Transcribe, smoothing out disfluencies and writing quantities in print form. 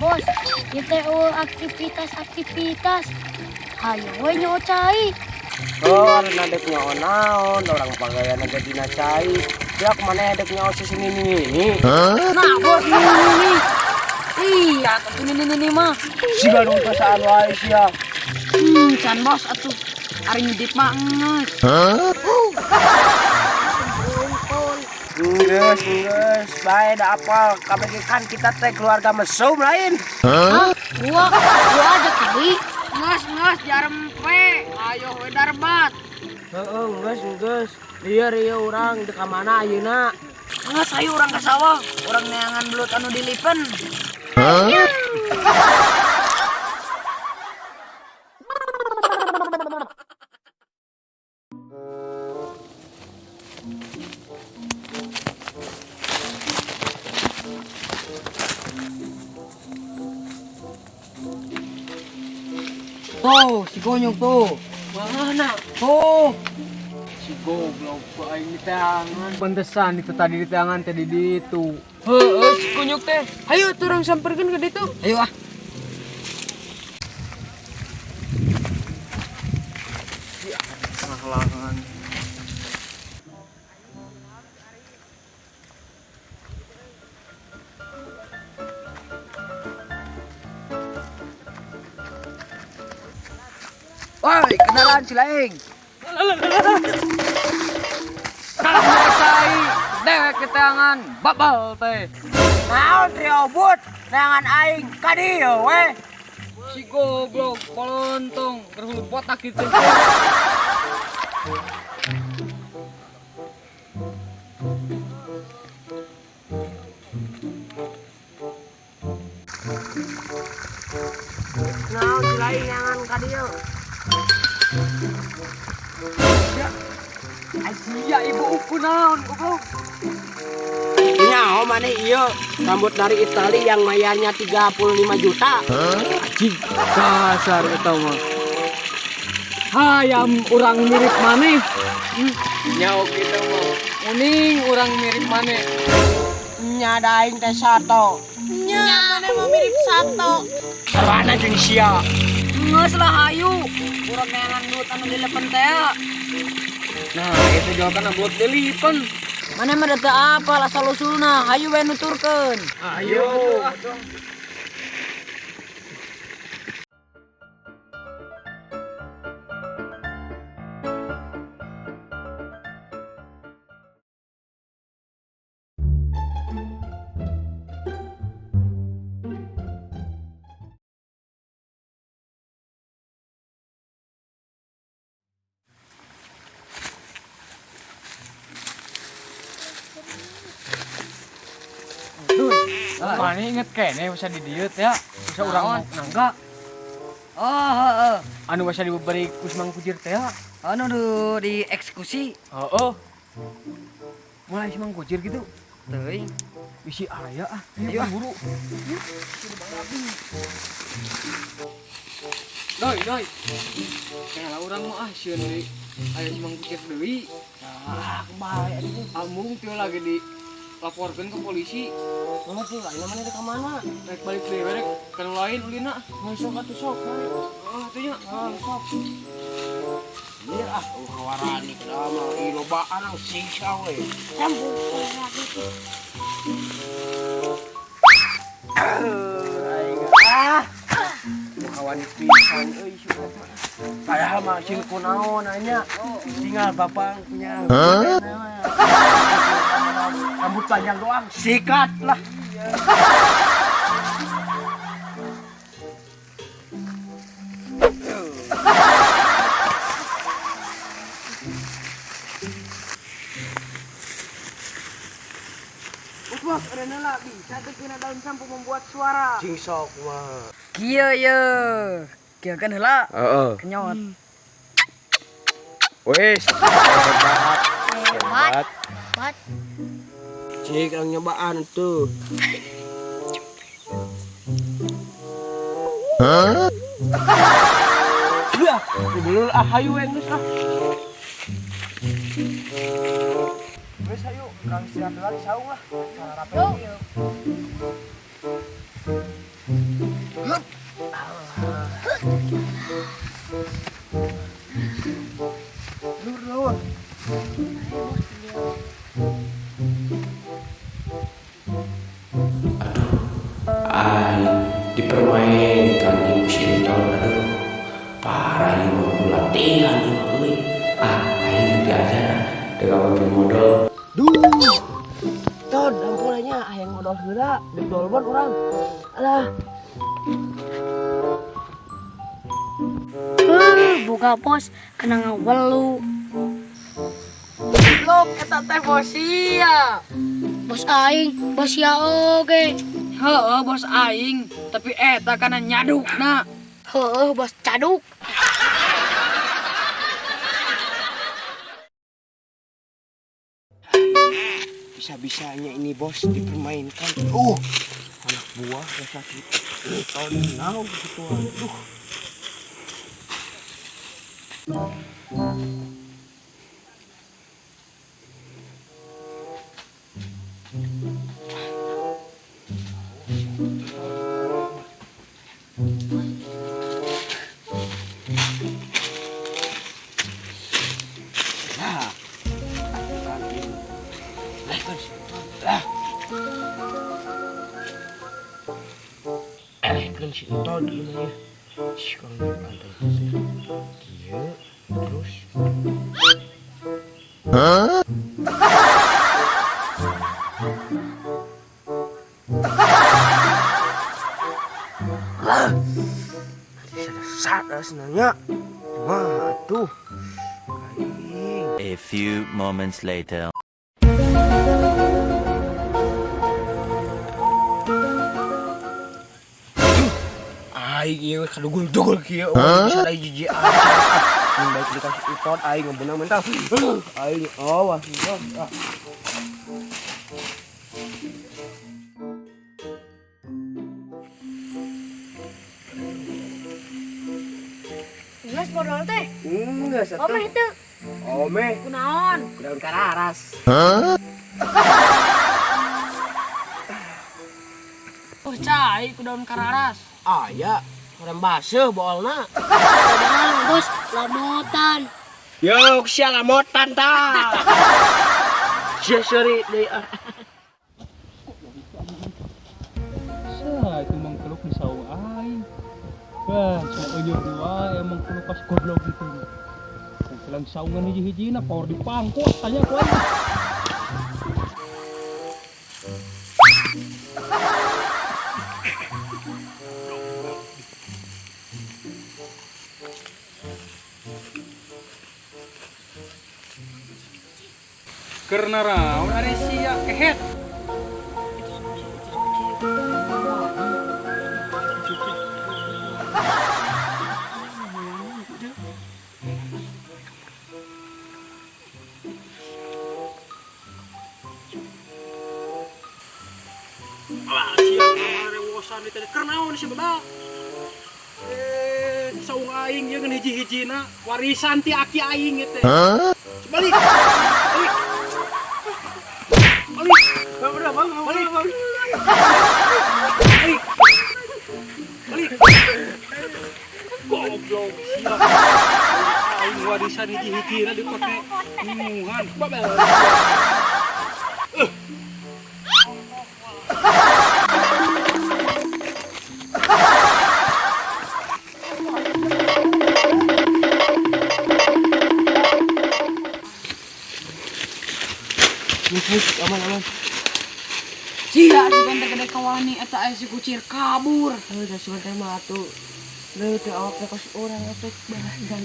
Bos, kita aktivitas. Hayo we nyo cai. Oh, nadek nyawa naon, orang pagaya naga dina cai. Dia kemana adek nyawa si sini ini? Nah, bos ini. Iya, tapi ini mah. Si gadung kesaan wae sia. Can bos atuh. Ari ngidit mah geus. Geus, bae da apal. Kami kan kita teh keluarga mesum lain. Gua aja kali. Nges jarem pe. Ayo we darbat. Heeh, geus. Iya urang dek ka mana ayeuna? Nges ayo urang ka sawah. Urang neangan belut anu dilipen. Tuh, si Gonyong tuh. Mana? Tuh. Si goblok ku aing di tangan. Pantesan itu tadi di tangan tadi di itu. Heeh, si Gonyong teh. Ayo turang samperkeun ke ditu. Ayo ah. Halangan. Woi, kenalan si Laing. Kalah cai, dewek ke tangan, babal teh. Naon triobut neangan aing ka dieu we. Si goblok polontong terhulu botak gitu. Naon si lain neangan ka dieu. Asia ibu uku naon goblok. Nyaho maneh ieu rambut dari Itali yang mayarnya 35 juta. Anjing, dasar eta mah. Hayam urang mirip maneh. Nyaho kitu mah. Uning urang mirip maneh. Nya da aing teh sato. Nya, mana mau mirip Sato. Sarana jeung sia. Geus lah hayu. Urang neangan duit anu dilepen teh. Nah, itu jawaban buat delipen. Mana mah teu apal asal usulna, hayu we nuturkeun. Ayo. Mana inget kene bisa di dieu teh ya. Bisa urang nangga. Oh, heeh. Anu bisa diberi kusmang kujir teh. Anu di eksekusi. Heeh. Mulai si mang kujir gitu. Teuing. Bisi aya ah. Ayo buru. Doi. Kayaknya urang mah sieun deui. Aya si mang kujir deui. Ah, kebae atuh. Amung teu lagi di laporkan ke polisi. Mana sih lain namanya ke mana? Rek balik deui rek kan lain ulina. Sok atuh sok. Ah, teh nya. Sok. Iya ah, kawarani kada mah lobaan ang sisa we. Kawan pisan euy sudah mah. Padahal mah cing kunaon anya. Tinggal bapak punya. Rambut panjang doang, sikat lah. Bos, ada lagi. Satu kena daun sampo membuat suara. Cing sok mah. Kieu ye. Kieu kan heula. Heeh. Kenyot. Wes. Hebat. Cik ang nyobaan tuh. Iya, belum hayu geus ah. Wes bisa yuk. Kang istirahat dulu di saung lah. Cara rapi Yuk. yuk. Lur. Dipermainkan di musim tahun. Aduh, parah ini mau latihan ini. Aing diajar dengan mobil modal. Tod, ampulnya aya ngodol heula, ditolbon urang. Alah, Buka bos, kena ngawelu. Goblok eta teh bos sia. Bos aing, bos ya oge. Heeh, bos aing, tapi eta kana nyadukna. Heuh, bos caduk. bisa-bisanya ini bos dipermainkan. Anak buah yang sakit. Tahun now gitu. Aduh. Kan si Tod ini ya. Si kalau pantai dia terus. Sadar sebenarnya. Wah, tuh. A few moments later. Aing ieu kadugul-dugul kieu bisa rai jiji aing. Baik dikasih Tod aing ngebenang mental. Aing wah. Geus modal teh. Enggak satu. Omeh itu. Ome. Kunaon? Daun kararas. Oh, cai ku daun kararas. Aya, orang baseuh boolna. Padahal bos lamotan. Yo, sia lamotan tah. Sia seuri deui. Itu mengkeluk di saung aing. Wah, cuma ujur dua emang keluk pas goblok gitu. Selang saungan hiji-hijina power di pangku tanya ku aing. Karena raun ari sia kehet. Ah, sia rewosan itu kernaon si badak. Saung aing ieu ngan hiji-hijina warisan ti aki aing teh. Balik. Balik. Goblok sia. Aing warisan hiji-hijina dipake nyungan. Babel. Aman. Sia si ganda gede kawani eta aya si kucir kabur. Udah sebentar mah tuh. Lu teh awak ka orang efek bahan.